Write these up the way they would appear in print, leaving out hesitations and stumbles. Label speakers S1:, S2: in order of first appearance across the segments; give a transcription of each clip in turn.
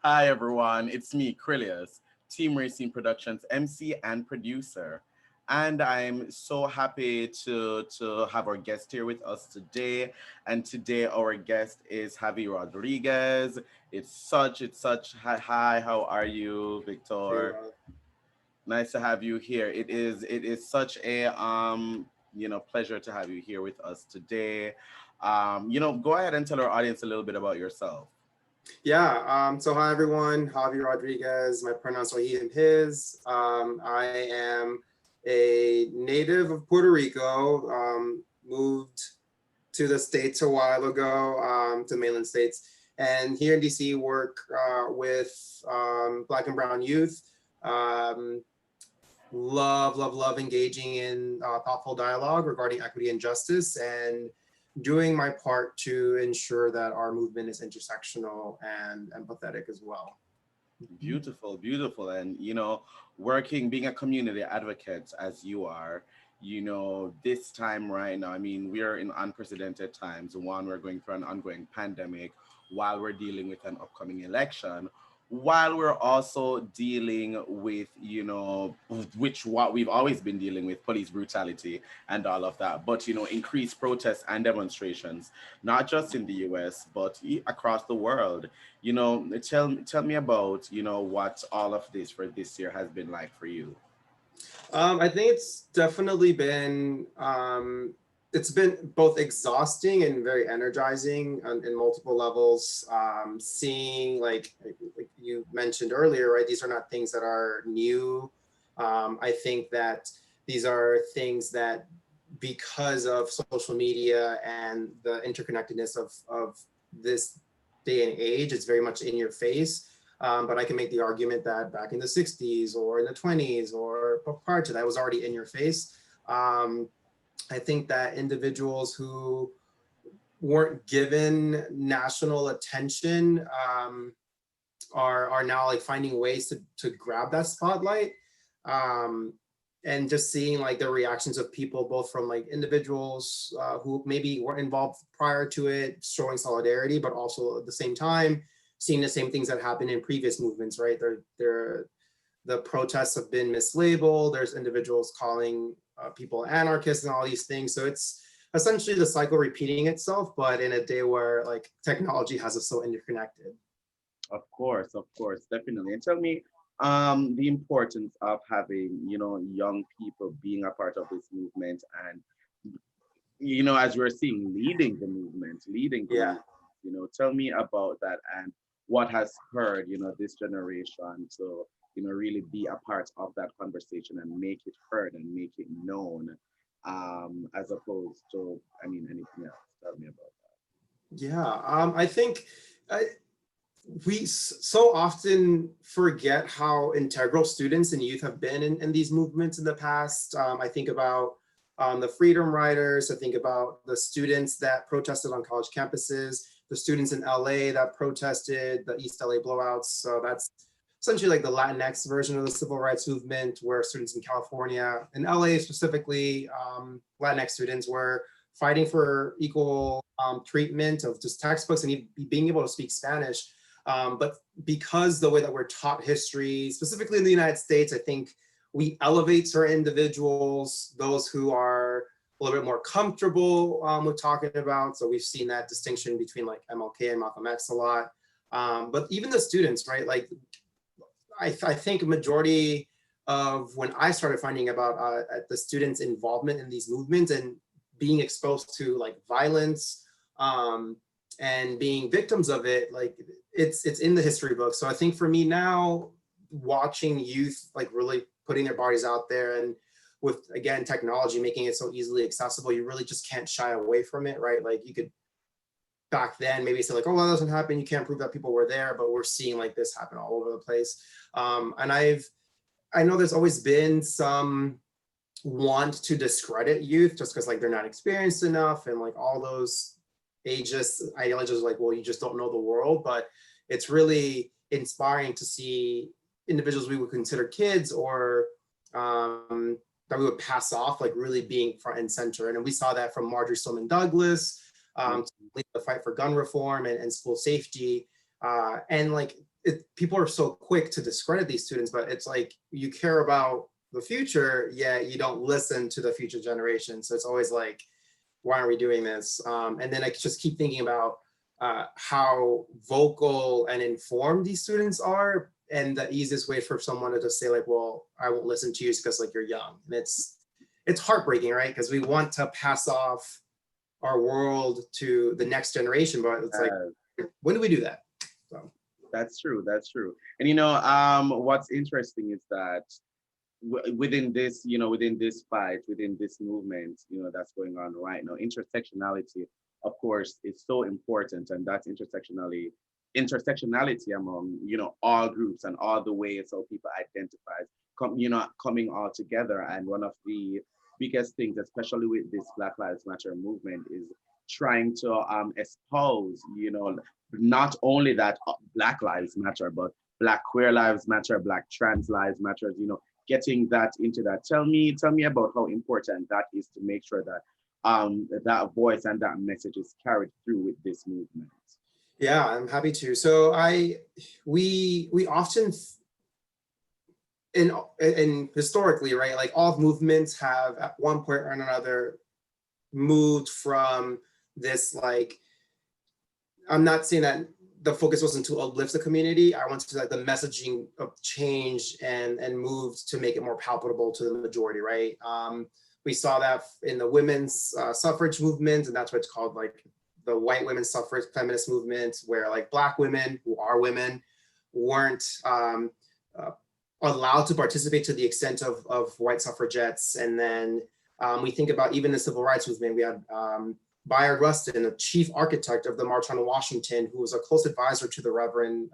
S1: Hi everyone, it's me, Krylios, Team Racing Productions MC and producer. And I'm so happy to have our guest here with us today. And today our guest is Javi Rodriguez. It's such hi, how are you,
S2: Pretty
S1: Victor?
S2: well.
S1: Nice to have you here. It is such a pleasure to have you here with us today. Go ahead and tell our audience a little bit about yourself.
S2: Yeah. So hi everyone. Javi Rodriguez. My pronouns are he and his. I am a native of Puerto Rico. Moved to the states a while ago, to mainland states, and here in DC work with Black and Brown youth. Um, love engaging in thoughtful dialogue regarding equity and justice, and doing my part to ensure that our movement is intersectional and empathetic as well.
S1: Beautiful, beautiful. And, working, being a community advocate as you are, this time right now, I mean, we're in unprecedented times. One, we're going through an ongoing pandemic while we're dealing with an upcoming election, while we're also dealing with, which what we've always been dealing with, police brutality and all of that. But, increased protests and demonstrations, not just in the US, but across the world. Tell me about what all of this for this year has been like for you.
S2: I think it's been both exhausting and very energizing in multiple levels. Seeing like you mentioned earlier, right? These are not things that are new. I think that these are things that, because of social media and the interconnectedness of this day and age, it's very much in your face. But I can make the argument that back in the 60s or in the 20s or prior to that, was already in your face. Um, I think that individuals who weren't given national attention are now like finding ways to grab that spotlight. Um, and just seeing like the reactions of people, both from like individuals who maybe weren't involved prior to it, showing solidarity, but also at the same time seeing the same things that happened in previous movements, right? The protests have been mislabeled. There's individuals calling people anarchists and all these things. So it's essentially the cycle repeating itself, but in a day where like technology has us so interconnected.
S1: Of course, definitely. And tell me, the importance of having, young people being a part of this movement and, as we're seeing, leading the
S2: Yeah.
S1: movement. Tell me about that and what has spurred, this generation to, really be a part of that conversation and make it heard and make it known, as opposed to, I mean, anything else. Tell me about
S2: Yeah. I think uh, so often forget how integral students and youth have been in these movements in the past. I think about the freedom riders. I think about the students that protested on college campuses, the students in LA that protested the East LA blowouts. So that's essentially like the Latinx version of the civil rights movement, where students in California and LA specifically, Latinx students were fighting for equal treatment of just textbooks and being able to speak Spanish. But because the way that we're taught history, specifically in the United States, I think we elevate certain individuals, those who are a little bit more comfortable with talking about. So we've seen that distinction between like MLK and Malcolm X a lot. But even the students, right? Like I think a majority of when I started finding about the students' involvement in these movements and being exposed to like violence, um, and being victims of it, like it's in the history book. So I think for me now, watching youth like really putting their bodies out there, and with again technology making it so easily accessible, you really just can't shy away from it, right? Like you could back then maybe say like, oh, that doesn't happen, you can't prove that people were there, but we're seeing like this happen all over the place. And I know there's always been some want to discredit youth just because like they're not experienced enough, and like all those ageist ideologies like, well, you just don't know the world. But it's really inspiring to see individuals we would consider kids, or that we would pass off, like really being front and center. And we saw that from Marjorie Stoneman Douglas,
S1: that.
S2: to lead the fight for gun reform and school safety. And like people are so quick to discredit these students, but it's like you care about the future, yet you don't listen to the future generation. So it's always like, why are we doing this? And then I just keep thinking about how vocal and informed these students are. And the easiest way for someone to just say like, well, I won't listen to you because like you're young. And it's heartbreaking, right? Because we want to pass off our world to the next generation, but it's like, when do we do that? So.
S1: That's true. That's true. And what's interesting is that within this, within this fight, within this movement, that's going on right now, intersectionality, of course, is so important, and that's intersectionality among all groups and all the ways how people identify, coming all together. And one of the biggest things, especially with this Black Lives Matter movement, is trying to espouse, not only that Black Lives Matter, but Black queer lives matter, Black trans lives matter, getting that into that. Tell me about how important that is to make sure that that voice and that message is carried through with this movement.
S2: Yeah, I'm happy to. So we often in historically, right, like all movements have at one point or another moved from this, like, I'm not saying that the focus wasn't to uplift the community. I want to like the messaging of change and moved to make it more palatable to the majority, right? We saw that in the women's suffrage movement, and that's what it's called, like the white women's suffrage feminist movement, where like Black women who are women weren't allowed to participate to the extent of white suffragettes. And then we think about even the civil rights movement. We had Bayard Rustin, a chief architect of the March on Washington, who was a close advisor to the Reverend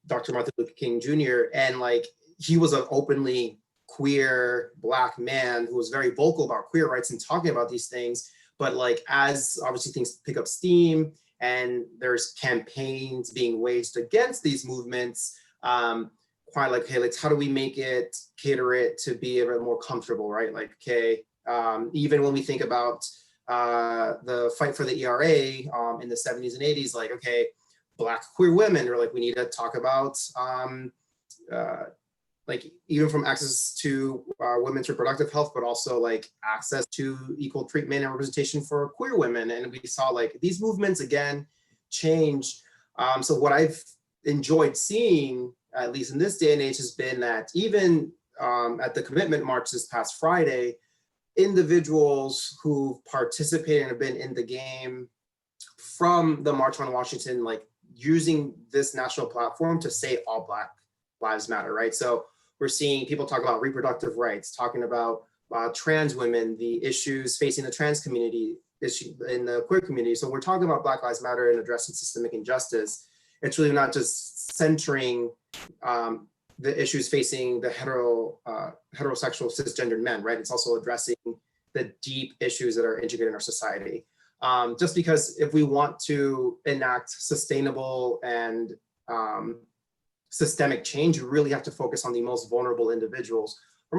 S2: Dr. Martin Luther King Jr. And like, he was an openly queer Black man who was very vocal about queer rights and talking about these things. But like, as obviously things pick up steam and there's campaigns being waged against these movements, quite like, hey, like, how do we make it, cater it to be a bit more comfortable, right? Like, okay, even when we think about the fight for the ERA in the 70s and 80s, like, okay, Black queer women are like, we need to talk about like even from access to women's reproductive health, but also like access to equal treatment and representation for queer women. And we saw like these movements again change. So what I've enjoyed seeing, at least in this day and age, has been that even at the commitment march this past Friday, individuals who participated and have been in the game from the March on Washington, like using this national platform to say all Black lives matter, right? So we're seeing people talk about reproductive rights, talking about trans women, the issues facing the trans community, issue in the queer community. So we're talking about Black Lives Matter and addressing systemic injustice. It's really not just centering the issues facing the heterosexual cisgendered men, right? It's also addressing the deep issues that are integrated in our society. Just because if we want to enact sustainable and systemic change, you really have to focus on the most vulnerable individuals. For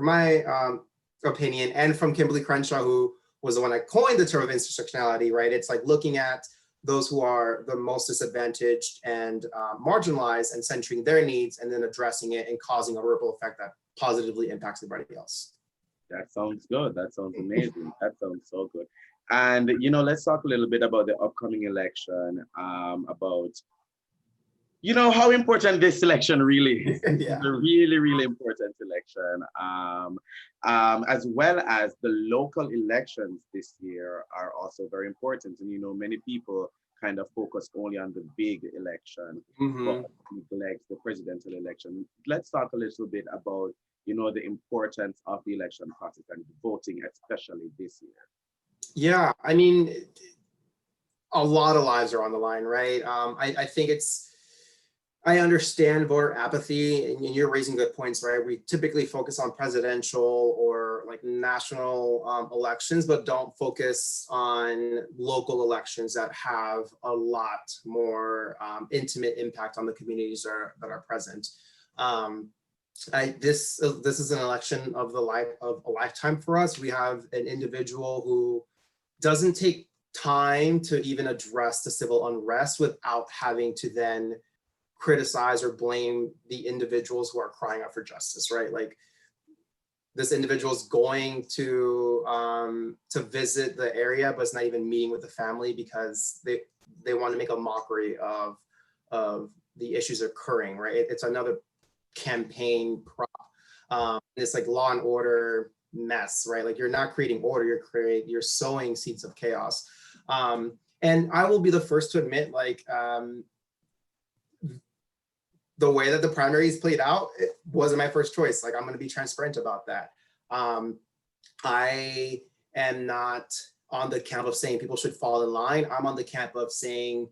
S2: my opinion, and from Kimberly Crenshaw, who was the one that coined the term of intersectionality, right? It's like looking at those who are the most disadvantaged and marginalized and centering their needs and then addressing it and causing a ripple effect that positively impacts everybody else.
S1: That sounds good. That sounds amazing. That sounds so good. And, let's talk a little bit about the upcoming election, about, how important this election really is.
S2: Yeah.
S1: It's a really, really important election, as well as the local elections this year are also very important. And, many people kind of focus only on the big election, but neglect the presidential election. Let's talk a little bit about, the importance of the election process and voting, especially this year.
S2: Yeah, I mean, a lot of lives are on the line, right? I think I understand voter apathy, and you're raising good points, right? We typically focus on presidential or like national elections, but don't focus on local elections that have a lot more intimate impact on the communities that are present. This is an election of a lifetime for us. We have an individual who doesn't take time to even address the civil unrest without having to then criticize or blame the individuals who are crying out for justice, right? Like this individual is going to visit the area, but it's not even meeting with the family because they want to make a mockery of the issues occurring, right? It's another campaign prop. It's like law and order mess, right? Like you're not creating order, you're sowing seeds of chaos. And I will be the first to admit, like the way that the primaries played out, it wasn't my first choice. Like I'm going to be transparent about that. I am not on the camp of saying people should fall in line. I'm on the camp of saying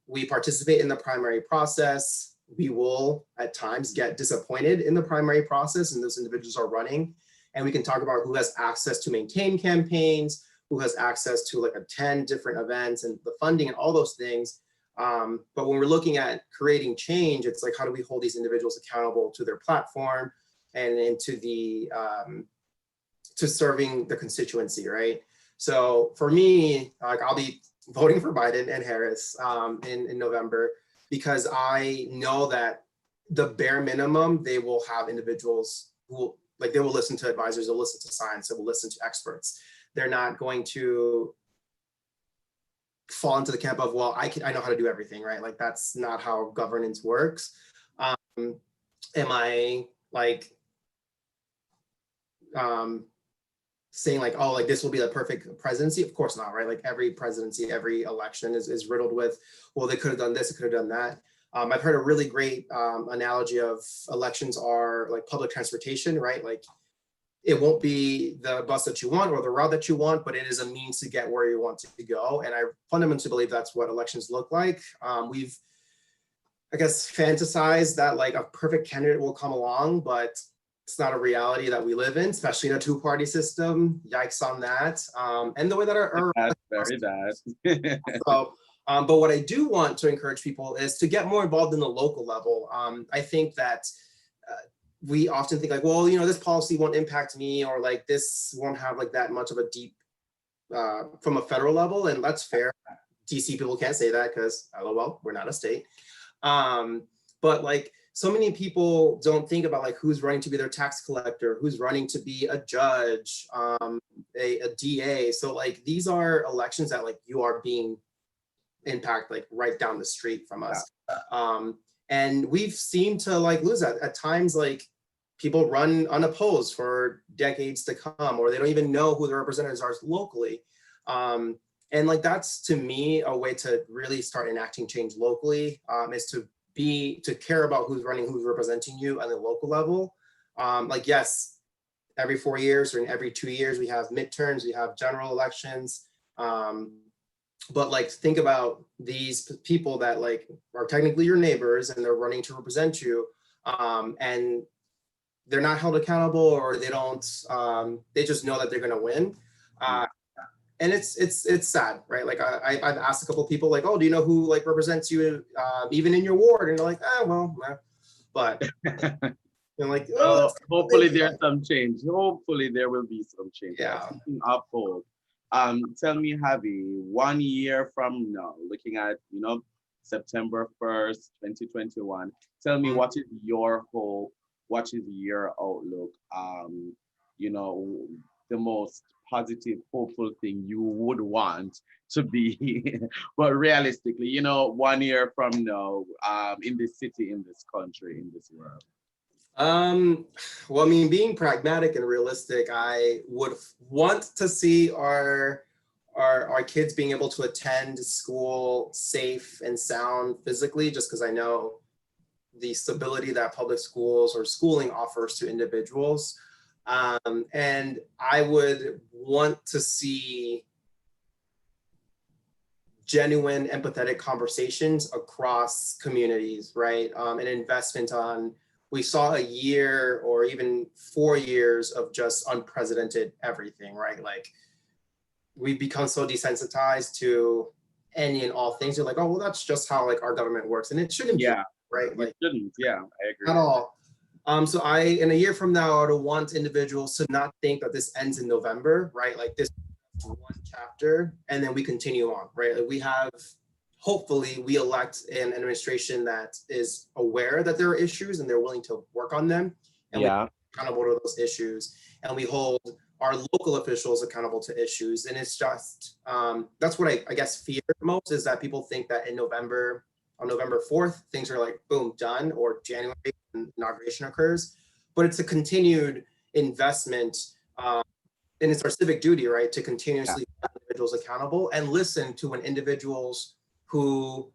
S2: we participate in the primary process. We will at times get disappointed in the primary process and those individuals are running. And we can talk about who has access to maintain campaigns, who has access to like attend different events and the funding and all those things. But when we're looking at creating change, it's like, how do we hold these individuals accountable to their platform and into the, to serving the constituency, right? So for me, like I'll be voting for Biden and Harris in November, because I know that the bare minimum, they will have individuals who like, they will listen to advisors, they'll listen to science, they will listen to experts. They're not going to fall into the camp of, well, I know how to do everything, right? Like that's not how governance works. Am I like saying like, oh, like this will be the perfect presidency? Of course not, right? Like every presidency, every election is riddled with, well, they could have done this, they could have done that. I've heard a really great analogy of elections are like public transportation, right? Like it won't be the bus that you want or the route that you want, but it is a means to get where you want to go. And I fundamentally believe that's what elections look like. We've, I guess, fantasized that like a perfect candidate will come along, but it's not a reality that we live in, especially in a two-party system. Yikes on that. And the way that our
S1: That's very bad.
S2: so, but what I do want to encourage people is to get more involved in the local level. I think that we often think like, well, you know, this policy won't impact me, or like this won't have like that much of a deep from a federal level, and that's fair. DC people can't say that because LOL, we're not a state. But like so many people don't think about like who's running to be their tax collector, who's running to be a judge, a DA. So like these are elections that like you are being impacted like right down the street from us. And we've seemed to like lose that at times. Like people run unopposed for decades to come, or they don't even know who the representatives are locally. And like that's to me a way to really start enacting change locally, is to care about who's running, who's representing you at the local level. Like yes, every 4 years or every 2 years we have midterms, we have general elections. But like think about these people that like are technically your neighbors and they're running to represent you, and they're not held accountable, or they don't they just know that they're going to win. And it's sad, right? Like I've asked a couple of people like, oh, do you know who like represents you even in your ward? And they're like, well, nah. But they're like, oh,
S1: hopefully there's some change. Hopefully there will be some change.
S2: Yeah.
S1: Uphold. Tell me, Javi, 1 year from now, looking at, you know, September 1st, 2021, tell me what is your hope, what is your outlook, you know, the most positive, hopeful thing you would want to be, but realistically, you know, 1 year from now, in this city, in this country, in this world.
S2: Well, I mean, being pragmatic and realistic, I would want to see our kids being able to attend school safe and sound physically, just because I know the stability that public schools or schooling offers to individuals. And I would want to see genuine, empathetic conversations across communities, right? An investment on, we saw a year or even 4 years of just unprecedented everything, right? Like we've become so desensitized to any and all things. You're like, oh, well, that's just how like our government works. And it shouldn't be, right? Like,
S1: it shouldn't, yeah, I agree.
S2: At all. So in a year from now, I would want individuals to not think that this ends in November, right? Like this one chapter and then we continue on, right? Like we have hopefully we elect an administration that is aware that there are issues and they're willing to work on them, and
S1: Yeah.
S2: we're accountable to those issues, and we hold our local officials accountable to issues. And it's just that's what I guess fear most, is that people think that in November, on November 4th, things are like boom, done, or January inauguration occurs. But it's a continued investment, and it's our civic duty, right, to continuously hold individuals accountable and listen to when individuals who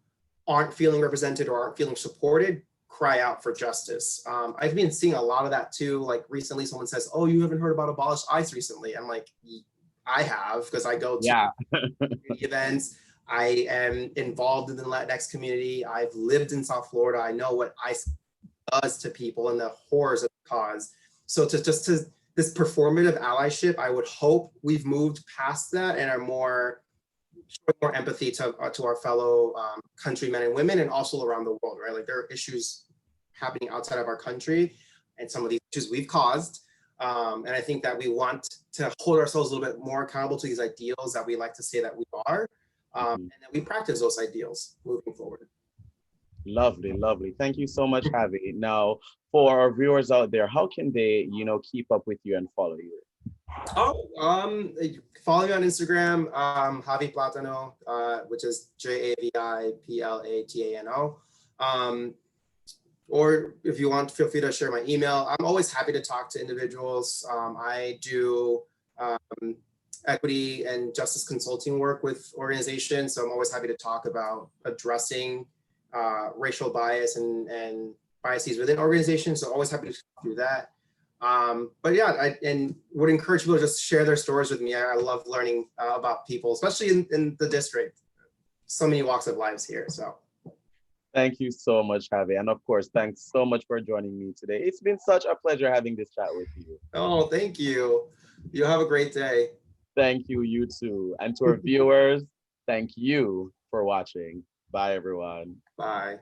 S2: aren't feeling represented or aren't feeling supported cry out for justice. I've been seeing a lot of that too. Like recently, someone says, "Oh, you haven't heard about Abolish ICE recently?" I'm like, I have, because I go to events. I am involved in the Latinx community. I've lived in South Florida. I know what ICE does to people and the horrors of the cause. So to this performative allyship, I would hope we've moved past that and are more empathy to our fellow countrymen and women, and also around the world, right? Like there are issues happening outside of our country, and some of these issues we've caused. And I think that we want to hold ourselves a little bit more accountable to these ideals that we like to say that we are, and that we practice those ideals moving forward.
S1: Lovely, lovely. Thank you so much, Javi. Now, for our viewers out there, how can they, keep up with you and follow you?
S2: Oh, follow me on Instagram, Javi Platano, which is JAVIPLATANO. Or if you want, feel free to share my email. I'm always happy to talk to individuals. I do equity and justice consulting work with organizations, so I'm always happy to talk about addressing racial bias and biases within organizations. So always happy to do that. But yeah, I would encourage people to just share their stories with me. I love learning about people, especially in the district. So many walks of lives here. So
S1: thank you so much, Javi. And of course, thanks so much for joining me today. It's been such a pleasure having this chat with you.
S2: Oh, thank you. You have a great day.
S1: Thank you, you too. And to our viewers, thank you for watching. Bye, everyone.
S2: Bye.